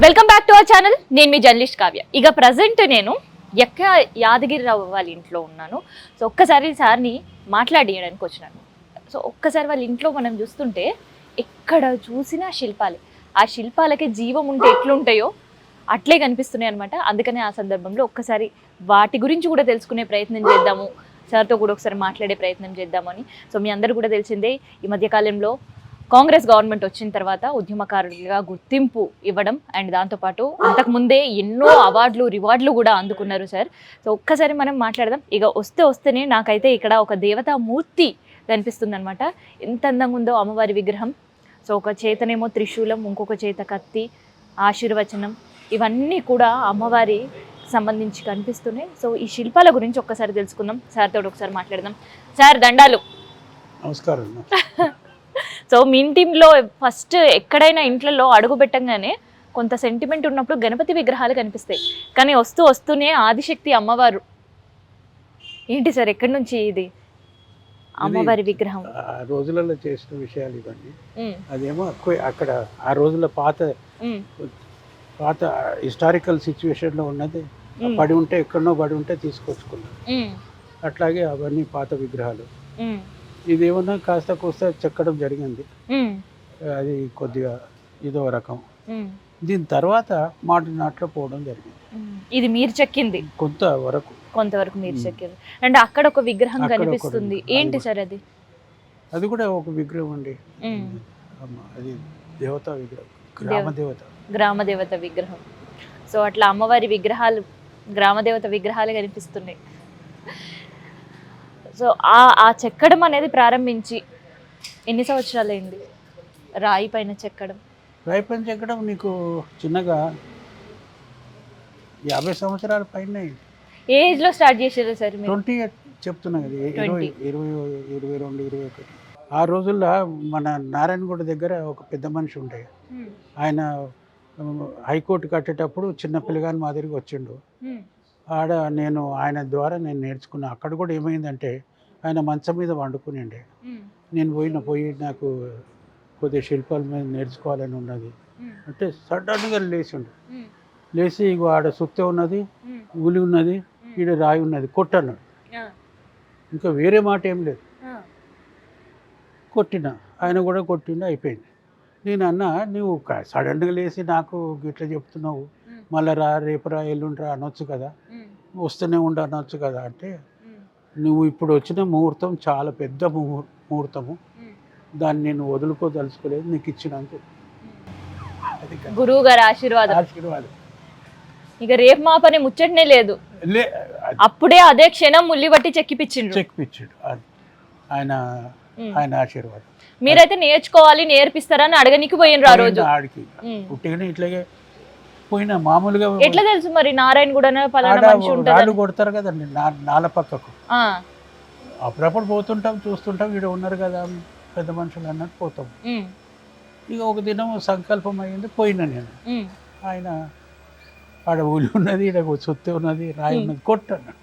Welcome back to our channel. నేను మీ journalist Kavya. ఇక present నేను యాదగిరిరావు వాళ్ళ ఇంట్లో ఉన్నాను. సో ఒక్కసారి సార్ని మాట్లాడియడానికి వచ్చినాను. సో ఒక్కసారి వాళ్ళ ఇంట్లో మనం చూస్తుంటే ఎక్కడ చూసినా శిల్పాలే. ఆ శిల్పాలకి జీవం ఉంటే ఎట్లుంటాయో అట్లే కనిపిస్తున్నాయి అనమాట. అందుకనే ఆ సందర్భంలో ఒక్కసారి వాటి గురించి కూడా తెలుసుకునే ప్రయత్నం చేద్దాము, సార్తో కూడా ఒకసారి మాట్లాడే ప్రయత్నం చేద్దామని. సో మీ అందరూ కూడా తెలిసిందే, ఈ మధ్యకాలంలో కాంగ్రెస్ గవర్నమెంట్ వచ్చిన తర్వాత ఉద్యమకారులుగా గుర్తింపు ఇవ్వడం అండ్ దాంతోపాటు అంతకుముందే ఎన్నో అవార్డులు రివార్డులు కూడా అందుకున్నారు సార్. సో ఒక్కసారి మనం మాట్లాడదాం. ఇక వస్తేనే నాకైతే ఇక్కడ ఒక దేవతా మూర్తి కనిపిస్తుంది అనమాట. ఎంత అందంగా ఉందో అమ్మవారి విగ్రహం. సో ఒక చేతనేమో త్రిశూలం, ఇంకొక చేత కత్తి, ఆశీర్వచనం, ఇవన్నీ కూడా అమ్మవారి సంబంధించి కనిపిస్తున్నాయి. సో ఈ శిల్పాల గురించి ఒక్కసారి తెలుసుకుందాం, సార్తో ఒకసారి మాట్లాడదాం. సార్ దండాలు. నమస్కారం. సో మీ ఇంటిలో ఫస్ట్ ఎక్కడైనా ఇంట్లో అడుగు పెట్టంగానే కొంత సెంటిమెంట్ ఉన్నప్పుడు గణపతి విగ్రహాలు కనిపిస్తాయి, కానీ వస్తూనే ఆదిశక్తి అమ్మవారు. ఏంటి సార్, ఎక్కడి నుంచి ఇది అమ్మవారి విగ్రహం? ఆ రోజులలో చేసిన విషయాలు ఇవన్నీ. అదేమో అక్కడ ఆ రోజుల పాత హిస్టారికల్ సిచ్యువేషన్లో ఉన్నది. పడి ఉంటే ఎక్కడనో పడి ఉంటే తీసుకొచ్చుకున్నాం. అట్లాగే అవన్నీ పాత విగ్రహాలు. ఇదేమన్నా కాస్త కోస్త చెక్కడం జరిగింది. అది కొద్దిగా ఇదో రకం. దీని తర్వాత మోడర్న్ ఆర్ట్లో పోవడం జరిగింది. ఇది మీరు చెక్కింది? కొంతవరకు మీరు చెక్కింది. అండ్ అక్కడ ఒక విగ్రహం కనిపిస్తుంది, ఏంటి సార్ అది? అది కూడా ఒక విగ్రహం అండి. అది దేవతా విగ్రహం, గ్రామదేవత విగ్రహం. సో అట్లా అమ్మవారి విగ్రహాలు, గ్రామదేవత విగ్రహాలు కనిపిస్తున్నాయి. సో ఆ చెక్కడం అనేది ప్రారంభించి ఎన్ని సంవత్సరాలు అయింది? రాయి పైన చెక్కడం నీకు చిన్నగా 50 సంవత్సరాల పైన. ఏ ఏజ్లో స్టార్ట్ చేసారు సార్? 20 చెప్తున్నా కదా, 20, 22, 21. ఆ రోజుల్లో మన నారాయణగూడ దగ్గర ఒక పెద్ద మనిషి ఉండే. ఆయన హైకోర్టు కట్టేటప్పుడు చిన్న పిల్లగాని మాదిరిగా వచ్చిండు. నేను ఆయన ద్వారా నేర్చుకున్నా. అక్కడ కూడా ఏమైందంటే ఆయన మంచం మీద వండుకునిండే. నేను పోయి నాకు కొద్దిగా శిల్పాల మీద నేర్చుకోవాలని ఉన్నది అంటే సడన్గా లేచి ఇగో ఆడ సుత్తే ఉన్నది, ఉలి ఉన్నది, ఈడ రాయి ఉన్నది, కొట్టన్నాడు. ఇంకా వేరే మాట ఏం లేదు. కొట్టిన ఆయన కూడా కొట్టిండు, అయిపోయింది. నేను అన్నా, నువ్వు సడన్గా లేచి నాకు ఇట్లా చెప్తున్నావు, మళ్ళీ రేపురా ఎల్లుండ్రా అనొచ్చు కదా, వస్తూనే ఉండు అనొచ్చు కదా అంటే, నువ్వు ఇప్పుడు వచ్చిన ముహూర్తం చాలా పెద్ద ముహూర్తము, దాన్ని నేను వదులుకోదలుచుకోలేదు, నీకు ఇచ్చినంత. అది గురువు గారి ఆశీర్వాదం. ఇక రేపు మా పని ముచ్చటనే లేదు. అప్పుడే అదే క్షణం ముల్లి బట్టి చెక్కిపిచ్చిండు. ఆయన ఆశీర్వాదం. మీరైతే నేర్చుకోవాలి, నేర్పిస్తారని అడగనికి పోయినరు ఆ రోజు. ఆడికి పుట్టిన ఇట్లాగే పోయినా. మామూలుగా ఎట్లా తెలుసు మరి నారాయణ కూడా రాళ్ళు కొడతారు కదండి నాల పక్కకు. అప్పుడప్పుడు పోతుంటాం, చూస్తుంటాం, వీడు ఉన్నారు కదా పెద్ద మనుషులు అన్నట్టు పోతాం. ఇక ఒక దినం సంకల్పం అయ్యింది, పోయినా నేను. ఆయన ఆడ ఉల్లి ఉన్నది, ఈడ సొత్తే ఉన్నది, రాయి ఉన్నది, కొట్టాను.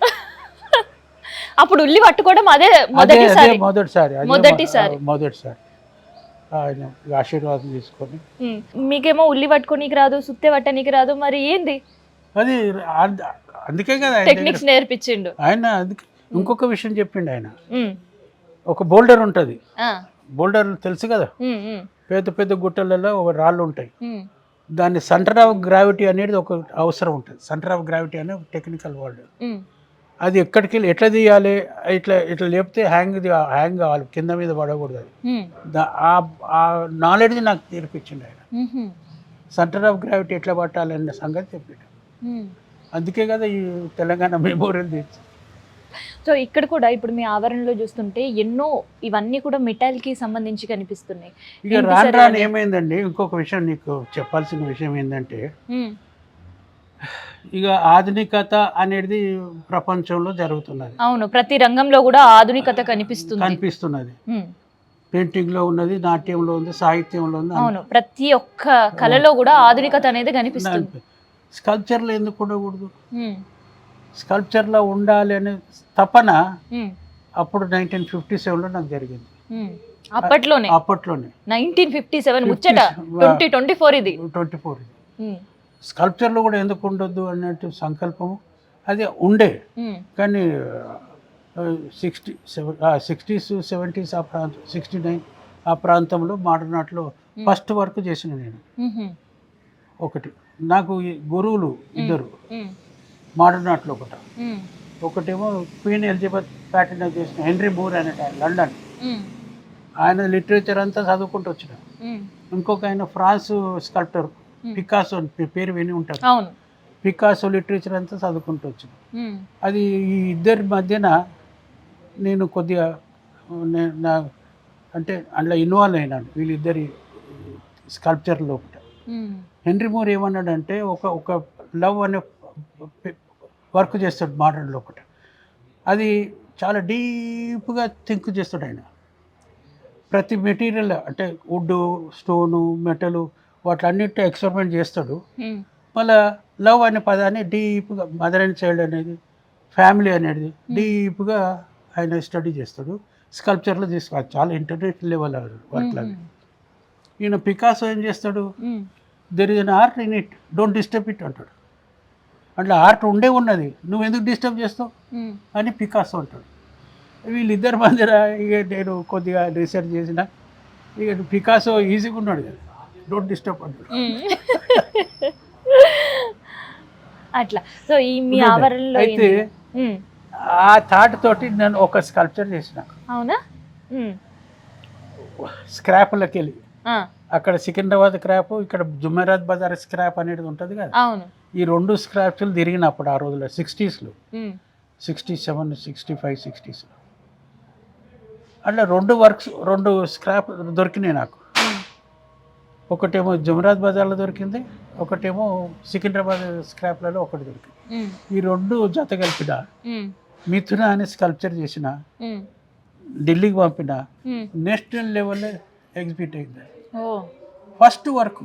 అప్పుడు ఉల్లి పట్టుకోవడం అదే మొదటిసారి ఆయన ఆశీర్వాదం తీసుకొని. మీకేమో ఉల్లి పట్టుకోనికి రాదు, సుత్తే పట్టనికి రాదు, మరి ఏంది అది? అందుకే కదా టెక్నిక్స్ నేర్పించిండు ఆయన. ఇంకొక విషయం చెప్పిండు ఆయన. ఒక బోల్డర్ ఉంటుంది, బోల్డర్ తెలుసు కదా, పెద్ద పెద్ద గుట్టలలో ఒక రాళ్ళు ఉంటాయి. దాన్ని సెంటర్ ఆఫ్ గ్రావిటీ అనేది ఒక అవసరం ఉంటుంది. సెంటర్ ఆఫ్ గ్రావిటీ అనే టెక్నికల్ వర్డ్. అది ఎక్కడికి వెళ్ళి ఎట్లా తీయాలి, ఇట్లా లేపితే హ్యాంగ్ కావాలి, కింద మీద పడకూడదు. అది ఆ నాలెడ్జ్ నాకు నేర్పించిండు ఆయన. సెంటర్ ఆఫ్ గ్రావిటీ ఎట్లా పట్టాలన్న సంగతి చెప్పిండు. అందుకే కదా ఈ తెలంగాణ మెమోరియల్ తీర్చి. సో ఇక్కడ కూడా ఇప్పుడు మీ ఆవరణలో చూస్తుంటే ఎన్నో ఇవన్నీ కూడా మెటల్కి సంబంధించి కనిపిస్తున్నాయి. ఇక రాను ఏమైందండి, ఇంకొక విషయం నీకు చెప్పాల్సిన విషయం ఏంటంటే, ఇక ఆధునికత అనేది ప్రపంచంలో జరుగుతున్నది. అవును, ప్రతి రంగంలో కూడా ఆధునికత కనిపిస్తున్నది. పెయింటింగ్ లో ఉన్నది, నాట్యంలో ఉంది, సాహిత్యంలో ఉంది. అవును, ప్రతి ఒక్క కళలో కూడా ఆధునికత అనేది కనిపిస్తుంది. స్కల్ప్చర్లో ఎందుకు ఉండకూడదు? స్కల్ప్చర్లో ఉండాలి అనే తపన అప్పుడు 1957లో నాకు జరిగింది. అప్పట్లోనే 1957 ముచ్చట. 2024 ఇది. స్కల్ప్చర్లో కూడా ఎందుకు ఉండొద్దు అన్నట్టు సంకల్పము అది ఉండే. కానీ 60s 70s ఆ ప్రాంతం 69 ఆ ప్రాంతంలో మోడర్న్ ఆర్ట్లో ఫస్ట్ వర్క్ చేసిన నేను. ఒకటి నాకు ఈ గురువులు ఇద్దరు మోడర్న్ ఆర్ట్లో ఒకటేమో క్వీన్ ఎలిజబెత్ ప్యాటర్న్ చేసిన హెన్రీ మూర్ అనే లండన్, ఆయన లిటరేచర్ అంతా చదువుకుంటూ వచ్చిన. ఇంకొక ఆయన ఫ్రాన్స్ స్కల్ప్టర్ పికాసో పేరు విని ఉంటారు, పికాసో లిటరేచర్ అంతా చదువుకుంటూ వచ్చిన. అది ఈ ఇద్దరి మధ్యన నేను కొద్దిగా నా అంటే అందులో ఇన్వాల్వ్ అయినాను వీళ్ళిద్దరి స్కల్ప్చర్ లోపల. హెన్రీ మూర్ ఏమన్నాడంటే ఒక లవ్ అనే వర్క్ చేస్తాడు మోడర్న్ లోపల, అది చాలా డీప్గా థింక్ చేస్తాడు ఆయన. ప్రతి మెటీరియల్ అంటే వుడ్, స్టోను, మెటలు వాటిలన్నిటితో ఎక్స్పెరిమెంట్ చేస్తాడు. మళ్ళీ లవ్ అనే పదాన్ని డీప్గా మదర్ అండ్ చైల్డ్ అనేది, ఫ్యామిలీ అనేది డీప్గా ఆయన స్టడీ చేస్తాడు. స్కల్ప్చర్లో తీసుకోవాలి, చాలా ఇంటర్నేషనల్ లెవెల్ వర్క్లాగా. ఈయన పికాసో ఏం చేస్తాడు, there is an art in it, don't disturb it అంటాడు. అట్లా ఆర్ట్ ఉన్నది, నువ్వు ఎందుకు డిస్టర్బ్ చేస్తావు అని పికాసో అంటాడు. వీళ్ళిద్దరి మధ్య ఇక నేను కొద్దిగా రీసెర్చ్ చేసిన, ఇక పికాసో ఈజీగా ఉన్నాడు కదా, డోంట్ డిస్టర్బ్ అంటాడు. అట్లా సో ఈ మీ ఆవరణలో అయితే ఆ థాట్ తోటి నేను ఒక స్కల్ప్చర్ చేసిన. అవునా? స్క్రాప్లకి వెళ్ళి అక్కడ సికింద్రాబాద్ స్క్రాప్, ఇక్కడ జుమెరాత్ బజార్ స్క్రాప్ అనేది ఉంటుంది కదా, ఈ రెండు స్క్రాప్స్లు తిరిగినప్పుడు ఆ రోజుల్లో 60sలో 67 65 60sలో అట్లా రెండు స్క్రాప్ దొరికినాయి నాకు. ఒకటేమో జుమెరాత్ బజార్లో దొరికింది, ఒకటేమో సికింద్రాబాద్ స్క్రాప్లలో ఒకటి దొరికింది. ఈ రెండు జత కలిపిన మిథున అనే స్కల్ప్చర్ చేసిన, ఢిల్లీకి పంపిన, నేషనల్ లెవెల్లో ఎగ్జిబిట్ అయింది. ఫస్ట్ వర్క్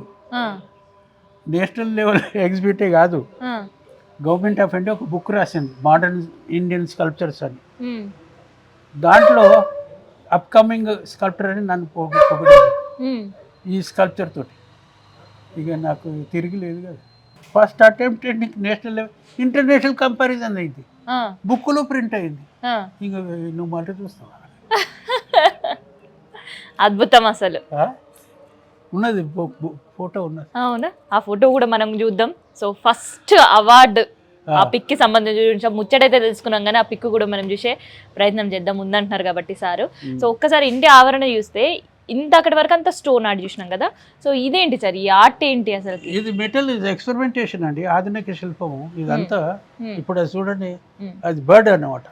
నేషనల్ లెవెల్ ఎగ్జిబిటే కాదు, గవర్నమెంట్ ఆఫ్ ఇండియా ఒక బుక్ రాసింది మోడర్న్ ఇండియన్ స్కల్ప్చర్స్ అని. దాంట్లో అప్కమింగ్ స్కల్ప్టర్ అని నన్ను పొగిడింది ఈ స్కల్ప్చర్ తోటి. ఇక నాకు తిరిగి లేదు కదా, first attempt national level, international comparison అయింది, బుక్లో ప్రింట్ అయింది. ఇంకా నువ్వు మళ్ళీ చూస్తావా? అద్భుతం అసలు. ఉన్నది ఫోటో ఉన్నది. అవునా? ఆ ఫోటో కూడా మనం చూద్దాం. సో ఫస్ట్ అవార్డు ఆ పిక్కి సంబంధించి ముచ్చటైతే తెలుసుకున్నాం, కానీ ఆ పిక్ కూడా మనం చూసే ప్రయత్నం చేద్దాం ఉందంటున్నారు కాబట్టి సారు. సో ఒక్కసారి ఇంటి ఆవరణ చూస్తే ఇంత అక్కడి వరకు అంతా స్టోన్ ఆర్ట్ చూసినాం కదా, సో ఇదేంటి సార్, ఈ ఆర్ట్ ఏంటి అసలు? ఇది మెటల్, ఇది ఎక్స్పెరిమెంటేషన్ అండి, ఆధునిక శిల్పము ఇదంతా. ఇప్పుడు అది చూడండి, అది బర్డ్ అన్నమాట,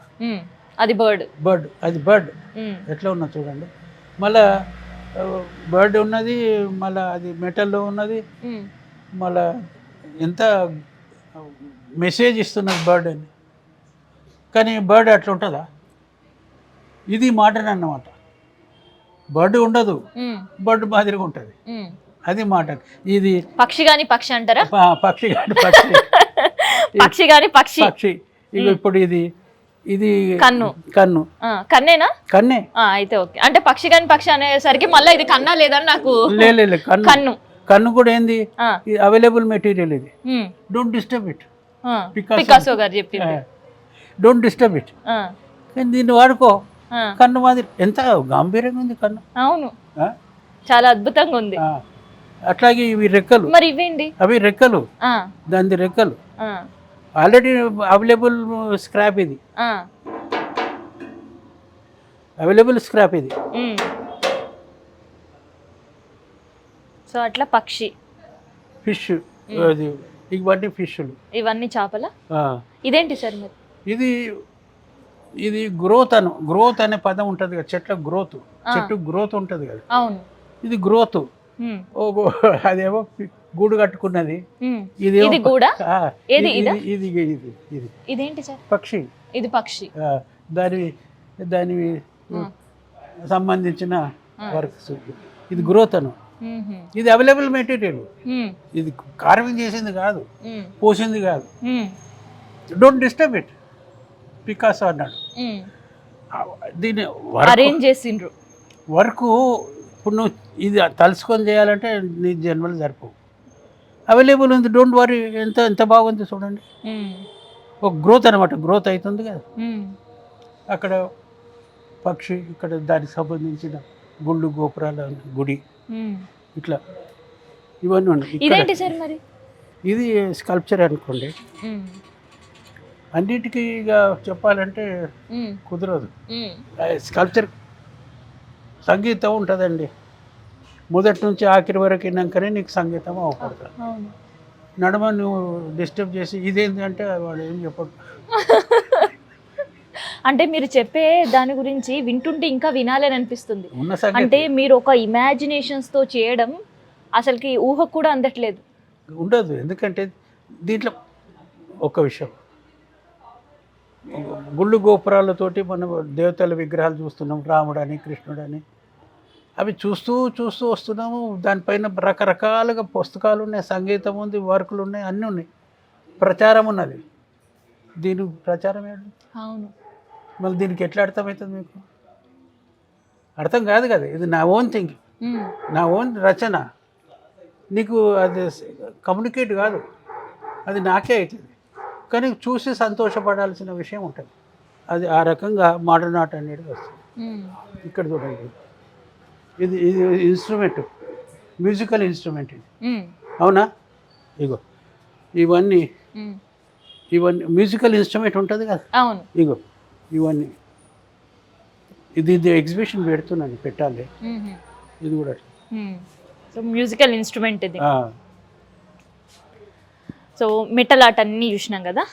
అది బర్డ్ అది బర్డ్ ఎట్లా ఉన్నా చూడండి. మళ్ళా బర్డ్ ఉన్నది, మళ్ళీ అది మెటల్లో ఉన్నది, మళ్ళా ఎంత మెసేజ్ ఇస్తున్నది బర్డ్ అని. కానీ బర్డ్ అట్లా ఉంటుందా? ఇది మోడర్న్ అన్నమాట. బర్డ్ ఉండదు, బర్డ్ మాదిరిగా ఉంటుంది, అది మోడర్న్. ఇది పక్షి గాని పక్షి అంటారా? పక్షి గాని పక్షి పక్షి గాని పక్షి పక్షి. ఇప్పుడు ఇది కన్ను కన్నేనా? కన్నే. అయితే ఓకే. అంటే పక్షి గాని పక్షి అనేసరికి మళ్ళీ ఇది కన్నా లేదని నాకు. లేదు, కన్ను. కన్ను కూడా ఏంది, అవైలబుల్ మెటీరియల్. ఇది డోంట్ డిస్టర్బ్ ఇట్, పికాసో గారు చెప్పింది, డోంట్ డిస్టర్బ్ ఇట్. కానీ దీన్ని వాడుకో, కన్ను మాదిరి ఎంత గంభీరంగా ఉంది కన్ను. అవును, చాలా అద్భుతంగా ఉంది. అట్లాగే ఇవి రెక్కలు, మరి ఇవేంటి? అవి రెక్కలు, దాని రెక్కలు ఆల్రెడీ అవైలబుల్ స్క్రాప్. ఇది అవైలబుల్ స్క్రాప్ ఇది. సో అట్లా పక్షి, ఫిష్, ఇవన్నీ ఫిష్లు, ఇవన్నీ చేపల. ఇదేంటి సార్ మరి? ఇది గ్రోత్ అనే పదం ఉంటుంది కదా, చెట్టు గ్రోత్ ఉంటుంది కదా. అవును, ఇది గ్రోత్. అదేమో గూడు కట్టుకున్నది, ఇది కూడా. ఇదేంటి సార్? పక్షి. ఇది పక్షి, దాని సంబంధించిన వర్క్స్. ఇది గ్రోత్ ఇది అవైలబుల్ మెటీరియల్. ఇది కార్వింగ్ చేసింది కాదు, పోసింది కాదు. డోంట్ డిస్టర్బ్ ఇట్, పికాసో అన్నాడు. దీన్ని అరేంజ్ చేసిండ్రు వర్క్. ఇప్పుడు నువ్వు ఇది తలుసుకొని చేయాలంటే నీ జన్మలు సరిపోవు. అవైలబుల్ ఉంది, డోంట్ వరీ. ఎంత బాగుంది చూడండి. ఒక గ్రోత్ అనమాట, గ్రోత్ అవుతుంది కదా. అక్కడ పక్షి, ఇక్కడ దానికి సంబంధించిన గుళ్ళు గోపురాల గుడి, ఇట్లా ఇవన్నీ ఉన్నాయి. ఇదేంటి సార్ మరి? ఇది స్కల్ప్చర్ అనుకోండి. అన్నిటికీ ఇక చెప్పాలంటే కుదరదు. స్కల్ప్చర్ సంగీతం ఉంటుందండి, మొదటి నుంచి ఆఖరి వరకు విన్నాకనే నీకు సంగీతం అవపడతాడు. నడమ నువ్వు డిస్టర్బ్ చేసి ఇదేంటి అంటే వాడు ఏం చెప్పడు. అంటే మీరు చెప్పే దాని గురించి వింటుంటే ఇంకా వినాలని అనిపిస్తుంది. ఉన్న సంగతి అంటే మీరు ఒక ఇమాజినేషన్స్ తో చేయడం అసలుకి ఊహకు కూడా అందట్లేదు. ఉండదు. ఎందుకంటే దీంట్లో ఒక విషయం, గుళ్ళు గోపురాలతోటి మనం దేవతల విగ్రహాలు చూస్తున్నాం, రాముడని కృష్ణుడని, అవి చూస్తూ చూస్తూ వస్తున్నాము. దానిపైన రకరకాలుగా పుస్తకాలు ఉన్నాయి, సంగీతం ఉంది, వర్కులు ఉన్నాయి, అన్నీ ఉన్నాయి, ప్రచారం ఉన్నది. దీని ప్రచారం ఏంటి? అవును. మళ్ళీ దీనికి ఎట్లా అర్థమవుతుంది మీకు? అర్థం కాదు కదా. ఇది నా ఓన్ థింకింగ్, నా ఓన్ రచన. నీకు అది కమ్యూనికేట్ కాదు, అది నాకే అవుతుంది. కానీ చూసి సంతోషపడాల్సిన విషయం ఉంటుంది. అది ఆ రకంగా మోడర్న్ ఆర్ట్ అనేది వస్తుంది. ఇక్కడ చూడండి, ఇది ఇది ఇన్స్ట్రుమెంట్, మ్యూజికల్ ఇన్స్ట్రుమెంట్ ఇది, అవునా? ఇగో ఇవన్నీ మ్యూజికల్ ఇన్స్ట్రుమెంట్ ఉంటుంది కదా. అవును. ఇగో ఇవన్నీ ఇది ఎగ్జిబిషన్ పెడుతున్నాను, పెట్టాలి. ఇది కూడా సో మ్యూజికల్ ఇన్స్ట్రుమెంట్ ఇది. సో మెటల్ ఆర్ట్ అన్నీ చూసినాం కదా.